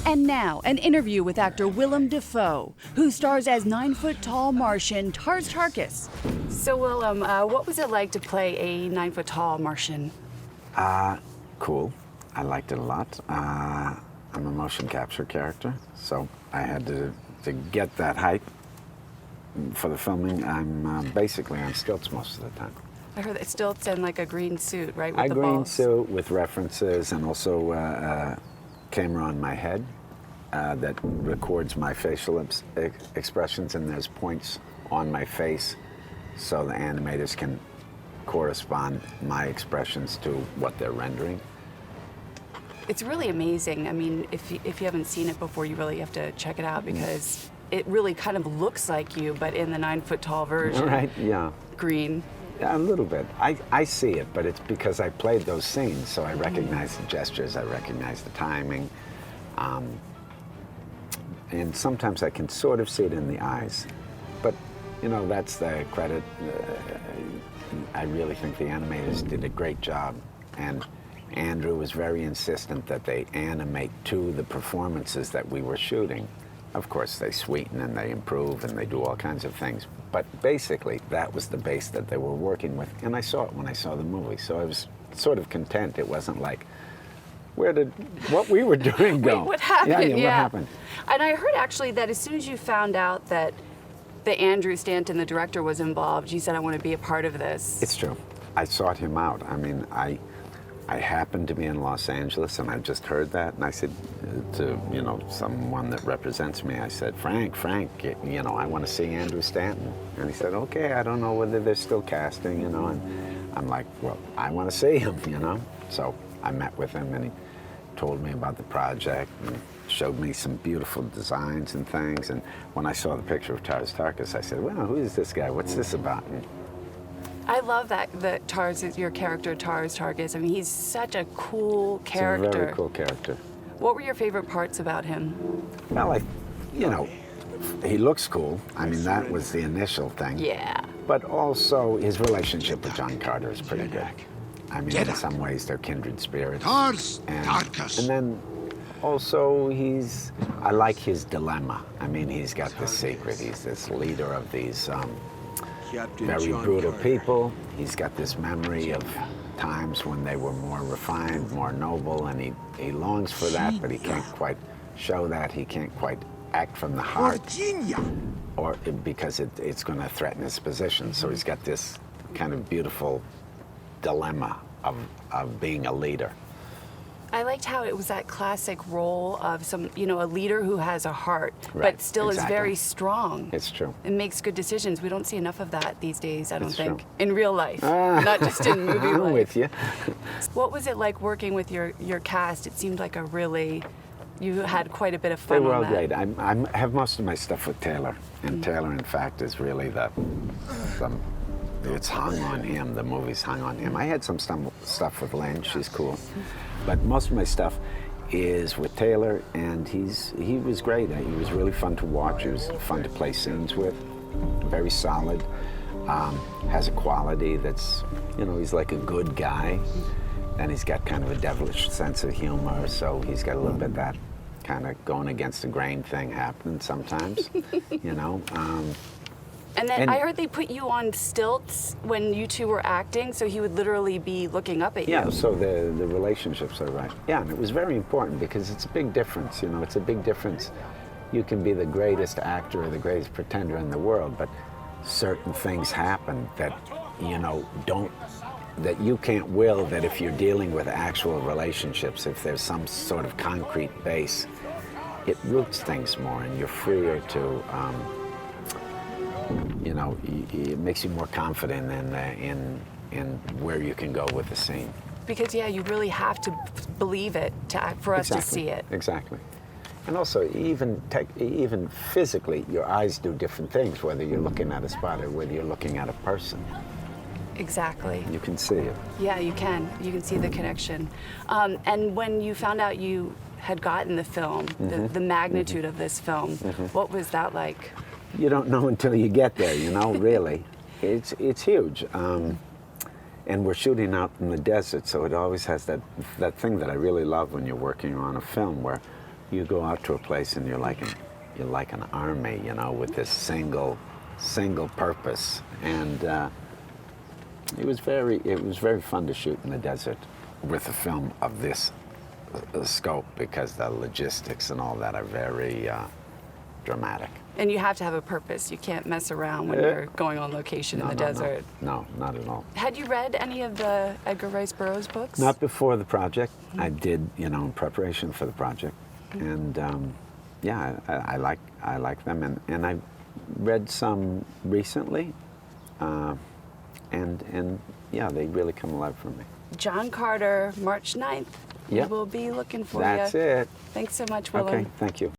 And now, an interview with actor Willem Dafoe, who stars as 9-foot-tall Martian Tar Tarkas. So, Willem, what was it like to play a 9-foot-tall Martian? Cool. I liked it a lot. I'm a motion capture character, so I had to get that height for the filming. I'm basically on stilts most of the time. I heard that stilts and like a green suit, right? With A the green balls. suit with references, and also a camera on my head that records my facial expressions, and there's points on my face so the animators can correspond my expressions to what they're rendering. It's really amazing. I mean, if you haven't seen it before, you really have to check it out because it really kind of looks like you, but in the 9-foot-tall version. Right, yeah. Green. Yeah, a little bit. I see it, but it's because I played those scenes, so I recognize the gestures, I recognize the timing. And sometimes I can sort of see it in the eyes. But, you know, that's the credit. I really think the animators did a great job. And Andrew was very insistent that they animate to the performances that we were shooting. Of course, they sweeten and they improve and they do all kinds of things. But basically, that was the base that they were working with. And I saw it when I saw the movie. So I was sort of content. It wasn't like, where did what we were doing go? Wait, what happened? Yeah, what happened? And I heard actually that as soon as you found out that Andrew Stanton, the director, was involved, you said, I want to be a part of this. It's true. I sought him out. I mean, I happened to be in Los Angeles, and I just heard that, and I said to, you know, someone that represents me, I said, Frank, you know, I want to see Andrew Stanton. And he said, okay, I don't know whether they're still casting, you know, and I'm like, well, I want to see him, you know. So I met with him, and he told me about the project and showed me some beautiful designs and things. And when I saw the picture of Tar Tarkas, I said, well, who is this guy? What's this about? And I love that your character, Tar Tarkas. I mean, he's such a cool character. He's a very cool character. What were your favorite parts about him? Well, you know, he looks cool. I mean, that was the initial thing. Yeah. But also, his relationship with John Carter is pretty good. I mean, in some ways, they're kindred spirits. Tar Tarkas. And then also, I like his dilemma. I mean, he's got this secret. He's this leader of these very brutal people. He's got this memory of times when they were more refined, more noble, and he longs for that, but he can't quite show that. He can't quite act from the heart, or because it's going to threaten his position. So he's got this kind of beautiful dilemma of being a leader. I liked how it was that classic role of a leader who has a heart, Right, but still exactly. is very strong. It's true. And makes good decisions. We don't see enough of that these days, I don't It's think. true. In real life, not just in movie life. I'm with you. What was it like working with your cast? It seemed like you had quite a bit of fun They were on all that. great. I have most of my stuff with Taylor, and Taylor, in fact, is really it's hung on him. The movie's hung on him. I had some stuff with Lynn. She's cool, but most of my stuff is with Taylor, and he was great. He was really fun to watch. He was fun to play scenes with. Very solid. Has a quality that's, you know, he's like a good guy, and he's got kind of a devilish sense of humor. So he's got a little bit of that kind of going against the grain thing happening sometimes, you know. And then I heard they put you on stilts when you two were acting, so he would literally be looking up at you. Yeah, so the relationships are right. Yeah, and it was very important because it's a big difference, you know, it's a big difference. You can be the greatest actor or the greatest pretender in the world, but certain things happen that, you know, that you can't will, that if you're dealing with actual relationships, if there's some sort of concrete base, it roots things more and you're freer to, you know, it makes you more confident in where you can go with the scene. Because, yeah, you really have to believe it for us to see it. Exactly. And also, even physically, your eyes do different things, whether you're looking at a spot or whether you're looking at a person. Exactly. You can see it. Yeah, you can. You can see the connection. And when you found out you had gotten the film, the magnitude of this film, what was that like? You don't know until you get there, you know, really. It's huge. And we're shooting out in the desert, so it always has that thing that I really love when you're working on a film where you go out to a place and you're like an army, you know, with this single purpose. And it was very fun to shoot in the desert with a film of this scope, because the logistics and all that are very dramatic. And you have to have a purpose. You can't mess around when you're going on location in the desert. No, not at all. Had you read any of the Edgar Rice Burroughs books? Not before the project. I did, you know, in preparation for the project. And yeah, I like them. And I read some recently. And yeah, they really come alive for me. John Carter, March 9th. Yep. We'll be looking for you. That's it. Thanks so much, Willem. Okay, thank you.